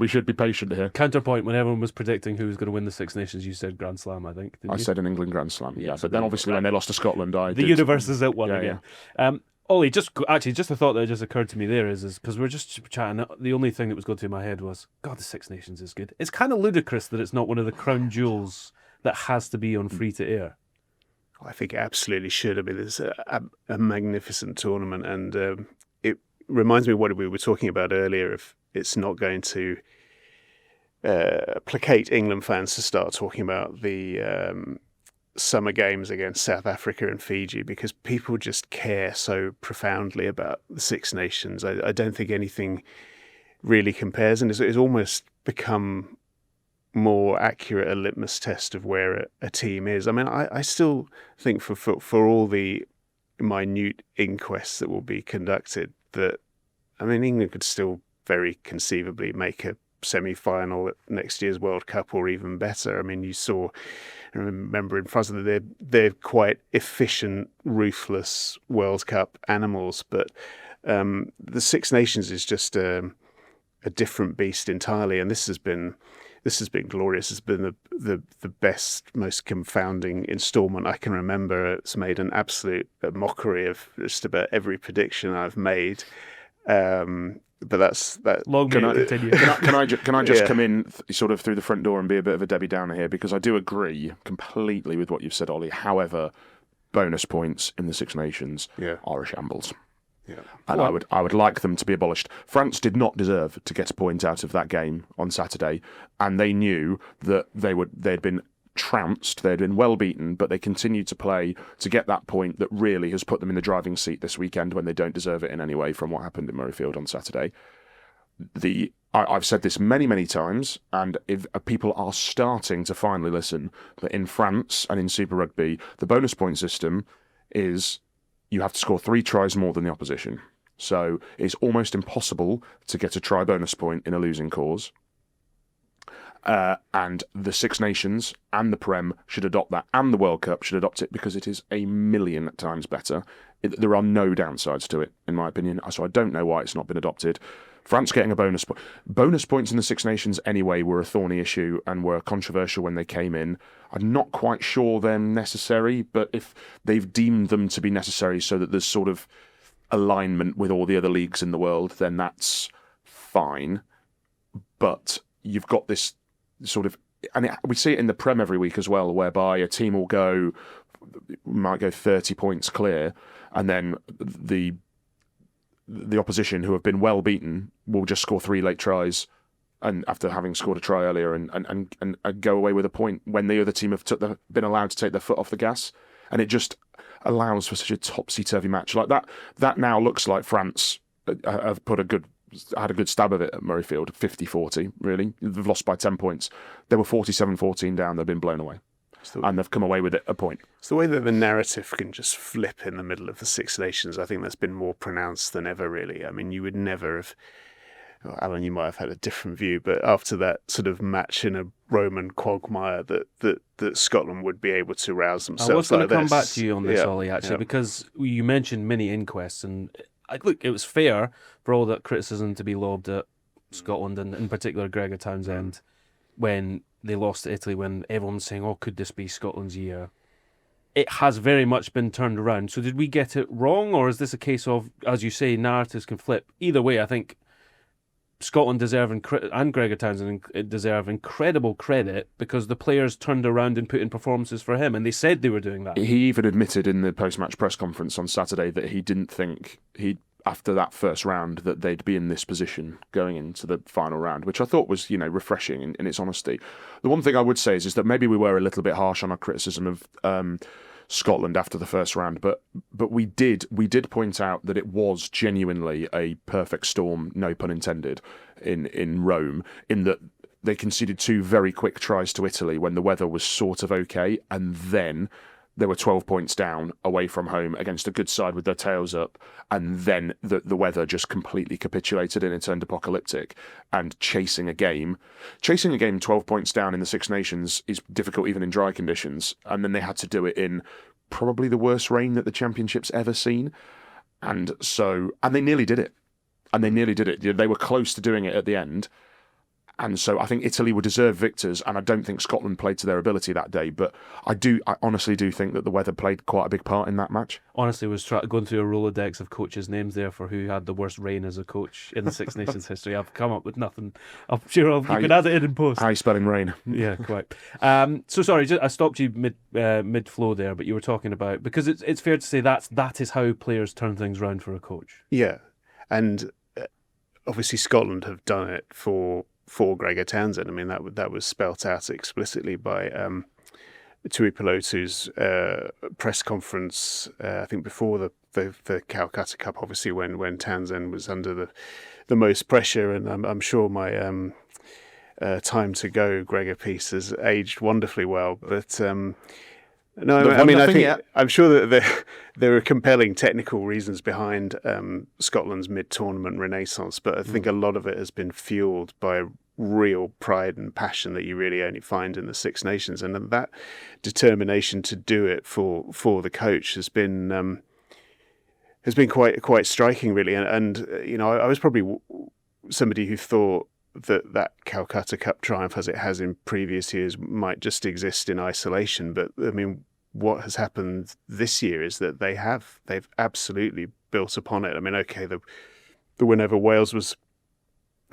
Counterpoint: when everyone was predicting who was going to win the Six Nations, you said Grand Slam. I think. I said an England Grand Slam. Yeah, but then obviously when they lost to Scotland, the universe is at one again. Yeah. Ollie, just a thought that just occurred to me there is because we're just chatting, the only thing that was going through my head was, God, the Six Nations is good. It's kind of ludicrous that it's not one of the crown jewels that has to be on free-to-air. I think it absolutely should. I mean, it's a magnificent tournament, and it reminds me of what we were talking about earlier. If it's not going to placate England fans to start talking about the summer games against South Africa and Fiji, because people just care so profoundly about the Six Nations. I don't think anything really compares, and it's almost become more accurate a litmus test of where a team is. I mean, I still think for all the minute inquests that will be conducted, that, I mean, England could still very conceivably make a semi-final at next year's World Cup, or even better. I mean, I remember in France that they're quite efficient, ruthless World Cup animals, but the Six Nations is just a different beast entirely, and this has been glorious. It's been the best, most confounding instalment I can remember. It's made an absolute mockery of just about every prediction I've made. But that's that. Long may it continue. Can I just come in sort of through the front door and be a bit of a Debbie Downer here, because I do agree completely with what you've said, Ollie. However, bonus points in the Six Nations are a shambles. Yeah. And I would like them to be abolished. France did not deserve to get a point out of that game on Saturday, and they knew that they'd been trounced, they'd been well beaten, but they continued to play to get that point that really has put them in the driving seat this weekend, when they don't deserve it in any way from what happened in Murrayfield on Saturday. I've said this many, many times, and if people are starting to finally listen, that in France and in Super Rugby, the bonus point system is you have to score 3 tries more than the opposition. So it's almost impossible to get a try bonus point in a losing cause. And the Six Nations and the Prem should adopt that, and the World Cup should adopt it, because it is a million times better. There are no downsides to it, in my opinion, so I don't know why it's not been adopted. France getting a bonus points in the Six Nations anyway were a thorny issue and were controversial when they came in. I'm not quite sure they're necessary, but if they've deemed them to be necessary so that there's sort of alignment with all the other leagues in the world, then that's fine. But you've got this sort of, and we see it in the Prem every week as well, whereby a team might go 30 points clear, and then the opposition, who have been well beaten, will just score 3 late tries, and after having scored a try earlier, and go away with a point when the other team have been allowed to take their foot off the gas, and it just allows for such a topsy-turvy match like that. That now looks like France have had a good stab of it at Murrayfield, 50-40, really. They've lost by 10 points. They were 47-14 down, they've been blown away. And they've come away with it a point. It's the way that the narrative can just flip in the middle of the Six Nations. I think that's been more pronounced than ever, really. I mean, you would never have... Well, Alan, you might have had a different view, but after that sort of match in a Roman quagmire, that Scotland would be able to rouse themselves. I was going to come this. back to you on this, Ollie, actually, because you mentioned mini inquests, and look, it was fair for all that criticism to be lobbed at Scotland, and in particular Gregor Townsend, when they lost to Italy, when everyone's saying, oh, could this be Scotland's year? It has very much been turned around. So did we get it wrong, or is this a case of, as you say, narratives can flip? Either way, I think Scotland and Gregor Townsend deserve incredible credit, because the players turned around and put in performances for him, and they said they were doing that. He even admitted in the post-match press conference on Saturday that he didn't think after that first round that they'd be in this position going into the final round, which I thought was, refreshing in its honesty. The one thing I would say is that maybe we were a little bit harsh on our criticism of Scotland after the first round, but we did point out that it was genuinely a perfect storm, no pun intended, in Rome, in that they conceded 2 very quick tries to Italy when the weather was sort of okay, and then they were 12 points down away from home against a good side with their tails up, and then the weather just completely capitulated and it turned apocalyptic. And chasing a game 12 points down in the Six Nations is difficult even in dry conditions, and then they had to do it in probably the worst rain that the Championship's ever seen, and they nearly did it. They were close to doing it at the end. And so I think Italy were deserved victors, and I don't think Scotland played to their ability that day. But I honestly do think that the weather played quite a big part in that match. Honestly, was going through a Rolodex of coaches' names there for who had the worst reign as a coach in the Six Nations history. I've come up with nothing. I'm sure you can add it in post. How are you spelling rain? Yeah, quite. So sorry, I stopped you mid flow there, but you were talking about, because it's fair to say that is how players turn things round for a coach. Yeah, and obviously Scotland have done it for Gregor Townsend. I mean, that was spelt out explicitly by Tuipulotu's press conference, I think before the Calcutta Cup, obviously when Townsend was under the most pressure, and I'm sure my time to go Gregor piece has aged wonderfully well, but no, I mean, I'm sure that there are compelling technical reasons behind Scotland's mid-tournament renaissance, but I think a lot of it has been fueled by real pride and passion that you really only find in the Six Nations, and that determination to do it for the coach has been quite striking, really. And you know, I was probably somebody who thought that Calcutta Cup triumph, as it has in previous years, might just exist in isolation. But I mean, what has happened this year is that they've absolutely built upon it. I mean, okay, the win over Wales was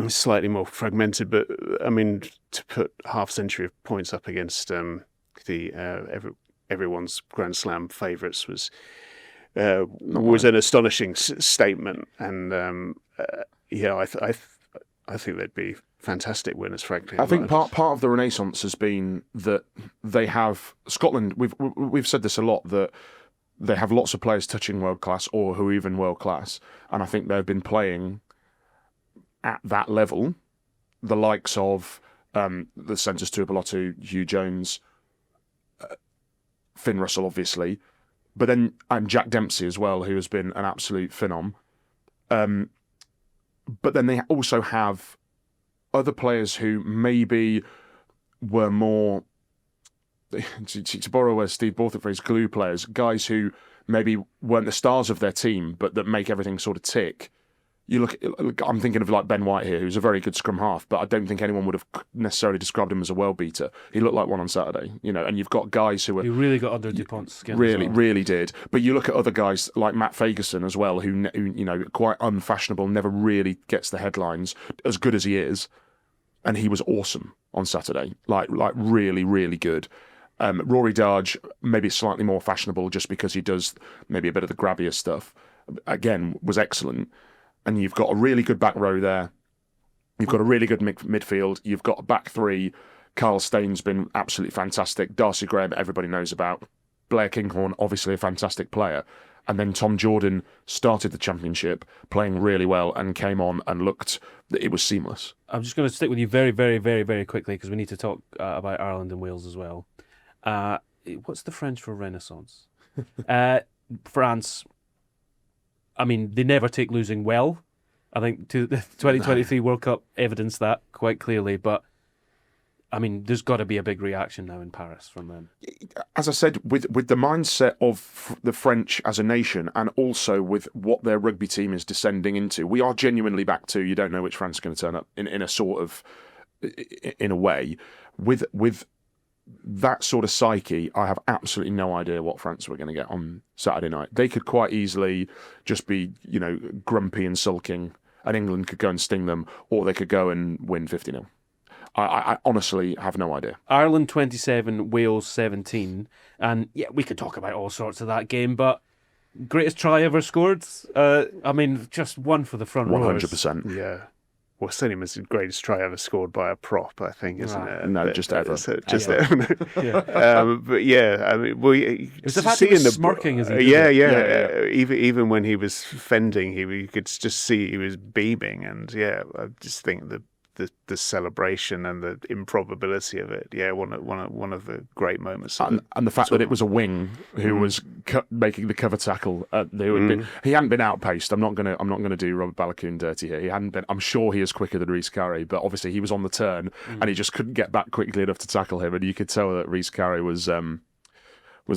slightly more fragmented, but I mean, to put half century of points up against everyone's Grand Slam favourites was an astonishing statement, and I think they'd be fantastic winners, frankly. I think part of the renaissance has been that they have Scotland. We've said this a lot, that they have lots of players touching world class or who are even world class, and I think they've been playing at that level. The likes of the centres Tuipulotu, Hugh Jones, Finn Russell, obviously, but then Jack Dempsey as well, who has been an absolute phenom. But then they also have other players who maybe were more, to borrow a Steve Borthwick phrase, glue players, guys who maybe weren't the stars of their team, but that make everything sort of tick. You look, I'm thinking of like Ben White here, who's a very good scrum half, but I don't think anyone would have necessarily described him as a world beater. He looked like one on Saturday, you know. And you've got guys who He really got under DuPont's skin. Really did. But you look at other guys like Matt Fagerson as well, who you know, quite unfashionable, never really gets the headlines, as good as he is, and he was awesome on Saturday, like really, really good. Rory Darge, maybe slightly more fashionable just because he does maybe a bit of the grabbier stuff. Again, was excellent. And you've got a really good back row there. You've got a really good midfield. You've got a back three. Carl Stain's been absolutely fantastic. Darcy Graham, everybody knows about. Blair Kinghorn, obviously a fantastic player. And then Tom Jordan started the championship playing really well and came on and looked, it was seamless. I'm just going to stick with you very, very, very, very quickly because we need to talk about Ireland and Wales as well. What's the French for Renaissance? France, I mean, they never take losing well. I think the 2023 World Cup evidenced that quite clearly. But, I mean, there's got to be a big reaction now in Paris from them. As I said, with the mindset of the French as a nation and also with what their rugby team is descending into, we are genuinely back to, you don't know which France is going to turn up in a sort of, in a way. With that sort of psyche, I have absolutely no idea what France were going to get on Saturday night. They could quite easily just be, you know, grumpy and sulking, and England could go and sting them, or they could go and win 50-0. I honestly have no idea. Ireland 27, Wales 17, and yeah, we could talk about all sorts of that game, but greatest try ever scored? I mean, just one for the front row. 100%. Yeah. Well, certainly was the greatest try ever scored by a prop, I think, isn't it? No, just ever. But yeah, I mean, it's the fact he was smirking as he did it. Even when he was fending, you could just see he was beaming, and yeah, I just think the celebration and the improbability of it, yeah, one of the great moments. And the fact that it was a wing who was making the cover tackle. He hadn't been outpaced. I'm not gonna do Robert Balakoon dirty here. He hadn't been. I'm sure he is quicker than Ryhs Carre, but obviously he was on the turn and he just couldn't get back quickly enough to tackle him. And you could tell that Ryhs Carre was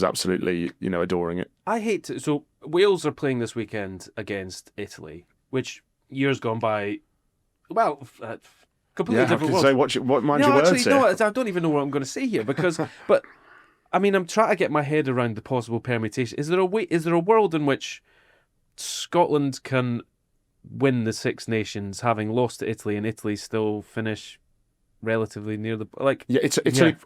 absolutely, you know, adoring it. I hate to. So Wales are playing this weekend against Italy, which years gone by, well. Completely different worlds. What mind your words here? No, I don't even know what I'm going to say here because, but I mean, I'm trying to get my head around the possible permutation. Is there a world in which Scotland can win the Six Nations, having lost to Italy, and Italy still finish relatively near the like? Yeah, Italy.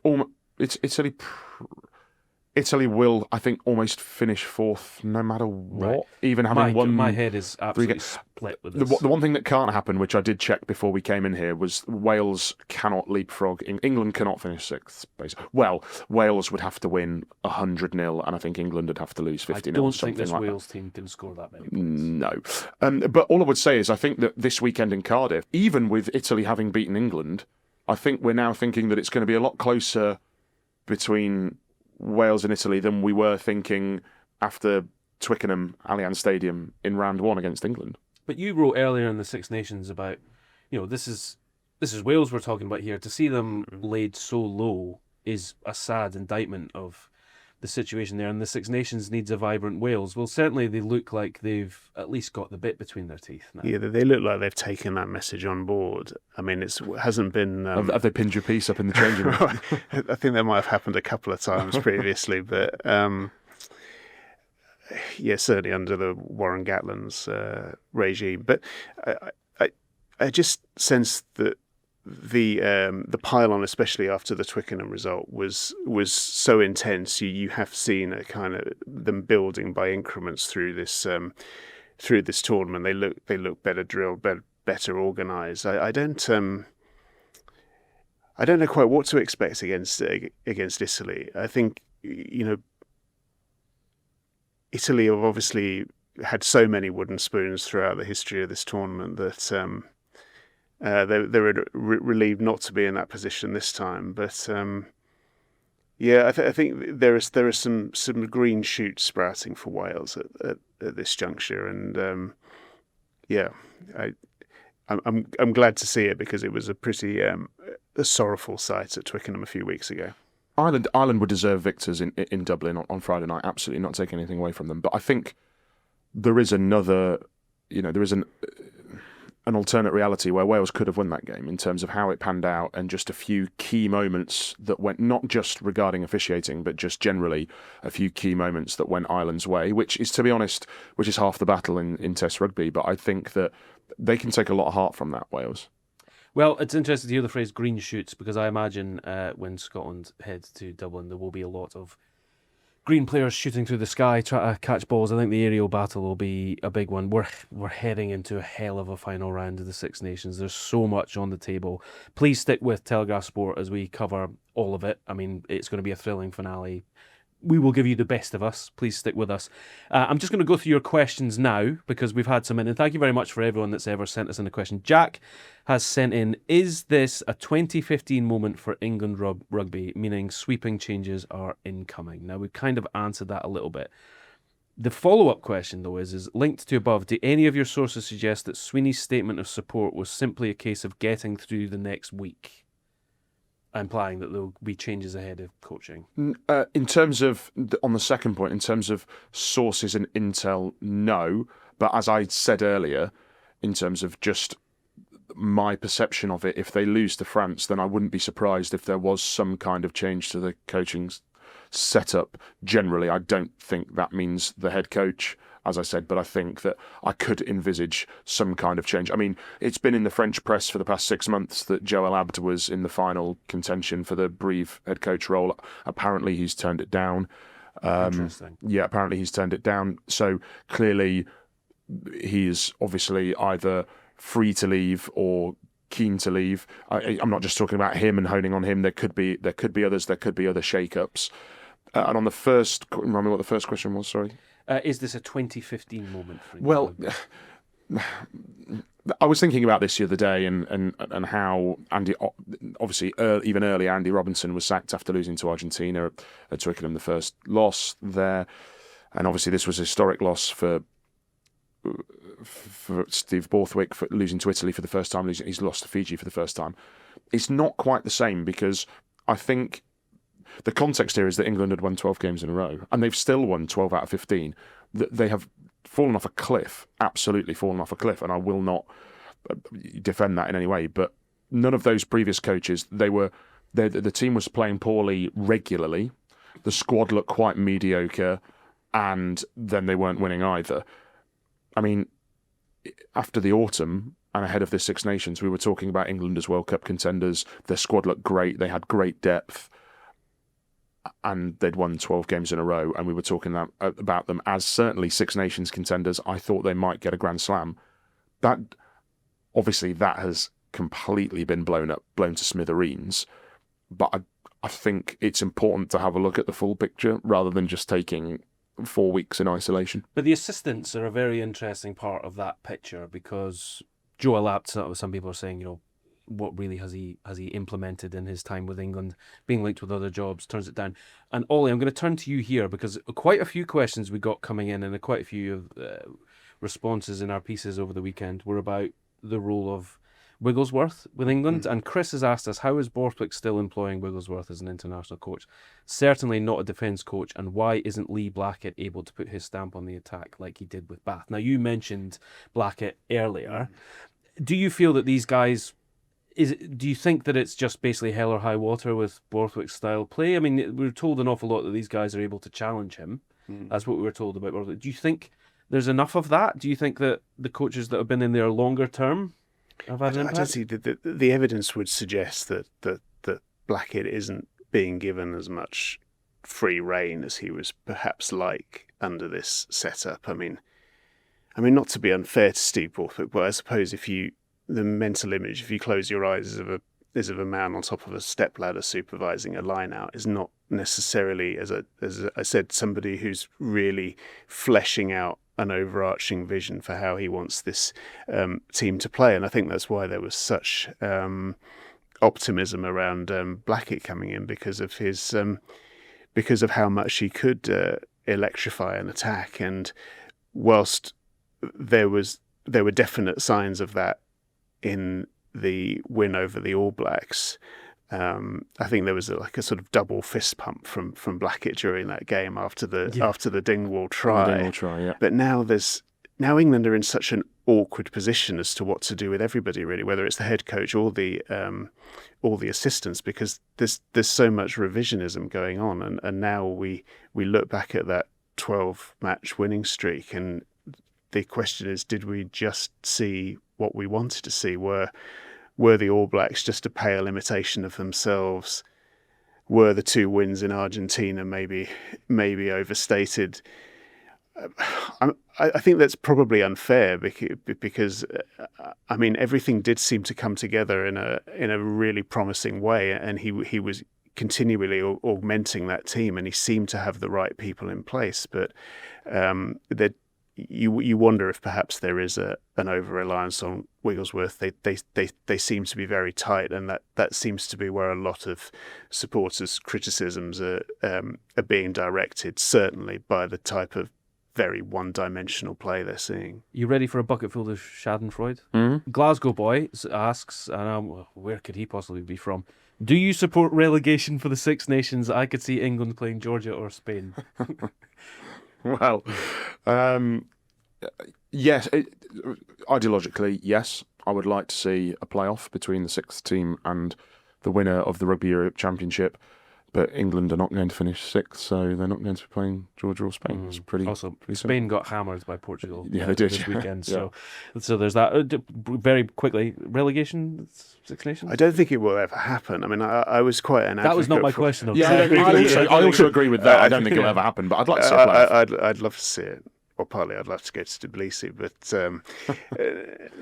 Italy will, I think, almost finish fourth no matter what. Right. Even having won. My head is absolutely split with this. The one thing that can't happen, which I did check before we came in here, was Wales cannot leapfrog. England cannot finish sixth. Well, Wales would have to win 100-0, and I think England would have to lose 50-0. I don't think this Wales team can score that many points. No. But all I would say is I think that this weekend in Cardiff, even with Italy having beaten England, I think we're now thinking that it's going to be a lot closer between Wales and Italy than we were thinking after Twickenham Allianz Stadium in round one against England. But you wrote earlier in the Six Nations about, this is Wales we're talking about here. To see them laid so low is a sad indictment of the situation there, and the Six Nations needs a vibrant Wales. Well, certainly they look like they've at least got the bit between their teeth now. Yeah, they look like they've taken that message on board. I mean, it hasn't been... Have they pinned your piece up in the changing room? I think that might have happened a couple of times previously, but certainly under the Warren Gatland's regime. But I just sense that the pile-on, especially after the Twickenham result, was so intense. You have seen a kind of them building by increments through this tournament. They look better drilled, better organised. I don't know quite what to expect against Italy. I think Italy have obviously had so many wooden spoons throughout the history of this tournament that. They were relieved not to be in that position this time, but I think there are some green shoots sprouting for Wales at this juncture, and I'm glad to see it because it was a pretty a sorrowful sight at Twickenham a few weeks ago. Ireland would deserve victors in Dublin on Friday night. Absolutely not taking anything away from them, but I think there is another. There is an alternate reality where Wales could have won that game in terms of how it panned out and just a few key moments that went, not just regarding officiating, but just generally a few key moments that went Ireland's way, which is, to be honest, half the battle in Test rugby. But I think that they can take a lot of heart from that, Wales. Well, it's interesting to hear the phrase green shoots, because I imagine when Scotland heads to Dublin, there will be a lot of green players shooting through the sky, trying to catch balls. I think the aerial battle will be a big one. We're heading into a hell of a final round of the Six Nations. There's so much on the table. Please stick with Telegraph Sport as we cover all of it. I mean, it's going to be a thrilling finale. We will give you the best of us. Please stick with us. I'm just going to go through your questions now because we've had some in. And thank you very much for everyone that's ever sent us in a question. Jack has sent in, is this a 2015 moment for England rugby, meaning sweeping changes are incoming? Now, we've kind of answered that a little bit. The follow-up question, though, is linked to above. Do any of your sources suggest that Sweeney's statement of support was simply a case of getting through the next week? Implying that there will be changes ahead of coaching. In terms of, on the second point, in terms of sources and intel, no. But as I said earlier, in terms of just my perception of it, if they lose to France, then I wouldn't be surprised if there was some kind of change to the coaching setup. Generally, I don't think that means the head coach, as I said, but I think that I could envisage some kind of change. I mean, it's been in the French press for the past 6 months that Joël Abd was in the final contention for the Brive head coach role. Apparently, he's turned it down. Interesting. Yeah, apparently he's turned it down. So clearly, he's obviously either free to leave or keen to leave. I'm not just talking about him and honing on him. There could be others. There could be other shake-ups. And on the first, remind me what the first question was. Sorry. Is this a 2015 moment for you? Well, I was thinking about this the other day and how Andy, obviously even earlier, Andy Robinson was sacked after losing to Argentina at Twickenham, the first loss there. And obviously this was a historic loss for Steve Borthwick for losing to Italy for the first time. He's lost to Fiji for the first time. It's not quite the same because I think the context here is that England had won 12 games in a row, and they've still won 12 out of 15. They have fallen off a cliff, absolutely fallen off a cliff, and I will not defend that in any way. But none of those previous coaches, the team was playing poorly regularly. The squad looked quite mediocre, and then they weren't winning either. I mean, after the autumn and ahead of the Six Nations, we were talking about England as World Cup contenders. Their squad looked great. They had great depth. and they'd won 12 games in a row, and we were talking about them as certainly Six Nations contenders. I thought they might get a Grand Slam. That has completely been blown to smithereens. But I think it's important to have a look at the full picture rather than just taking 4 weeks in isolation. But the assistants are a very interesting part of that picture, because Joe Alapt, some people are saying, what really has he implemented in his time with England, being linked with other jobs, turns it down. And Ollie, I'm going to turn to you here, because quite a few questions we got coming in, and quite a few responses in our pieces over the weekend were about the role of Wigglesworth with England. And Chris has asked us, how is Borthwick still employing Wigglesworth as an international coach? Certainly not a defence coach, and why isn't Lee Blackett able to put his stamp on the attack like he did with Bath? Now, you mentioned Blackett earlier. Do you feel that these guys... do you think that it's just basically hell or high water with Borthwick's style play? I mean, we're told an awful lot that these guys are able to challenge him. That's what we were told about Borthwick. Do you think there's enough of that? Do you think that the coaches that have been in there longer term have had an impact? I don't see the evidence would suggest that Blackett isn't being given as much free rein as he was perhaps like under this setup. I mean, not to be unfair to Steve Borthwick, but I suppose the mental image, if you close your eyes, is of a man on top of a stepladder supervising a line out, is not necessarily, as I said, somebody who's really fleshing out an overarching vision for how he wants this team to play. And I think that's why there was such optimism around Blackett coming in, because of his because of how much he could electrify an attack. And whilst there were definite signs of that in the win over the All Blacks, I think there was a sort of double fist pump from Blackett during that game after the Dingwall try. But now England are in such an awkward position as to what to do with everybody, really, whether it's the head coach or the assistants, because there's so much revisionism going on, and now we look back at that 12-match winning streak, and the question is, did we just see what we wanted to see? Were the All Blacks just a pale imitation of themselves? Were the 2 wins in Argentina maybe overstated? I think that's probably unfair, because everything did seem to come together in a really promising way, and he was continually augmenting that team, and he seemed to have the right people in place. But you wonder if perhaps there is an over-reliance on Wigglesworth. They seem to be very tight, and that seems to be where a lot of supporters' criticisms are being directed, certainly by the type of very one-dimensional play they're seeing. You ready for a bucket full of Schadenfreude? Mm-hmm. Glasgow Boy asks, and where could he possibly be from? Do you support relegation for the Six Nations? I could see England playing Georgia or Spain. Well, yes, ideologically, yes. I would like to see a playoff between the 6th team and the winner of the Rugby Europe Championship. But England are not going to finish 6th, so they're not going to be playing Georgia or Spain. It's pretty. Also, Spain got hammered by Portugal. Yeah, they did this weekend. So there's that. Very quickly, relegation, Six Nations. I don't think it will ever happen. I was quite an advocate. That was not my question. Yeah, I also agree with that. I don't think it'll ever happen, but I'd like to see a playoff. I'd love to see it. Well, partly I'd love to go to Tbilisi, but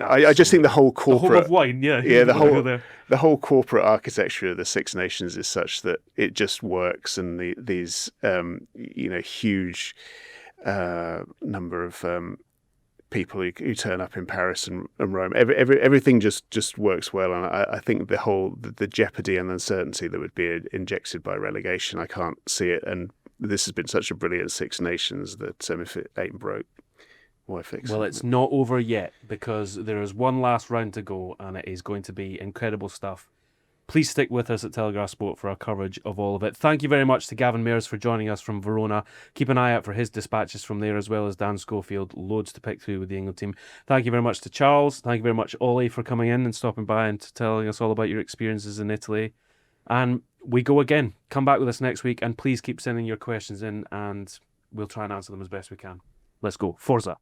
I just think the whole corporate... The home of wine, the whole corporate architecture of the Six Nations is such that it just works, and these huge number of people who turn up in Paris and Rome, everything just works well, and I think the jeopardy and uncertainty that would be injected by relegation, I can't see it. And this has been such a brilliant Six Nations that if it ain't broke, why fix it? Well, it's not over yet, because there is one last round to go, and it is going to be incredible stuff. Please stick with us at Telegraph Sport for our coverage of all of it. Thank you very much to Gavin Mairs for joining us from Verona. Keep an eye out for his dispatches from there, as well as Dan Schofield. Loads to pick through with the England team. Thank you very much to Charles. Thank you very much, Ollie, for coming in and stopping by and telling us all about your experiences in Italy. And we go again. Come back with us next week, and please keep sending your questions in, and we'll try and answer them as best we can. Let's go. Forza.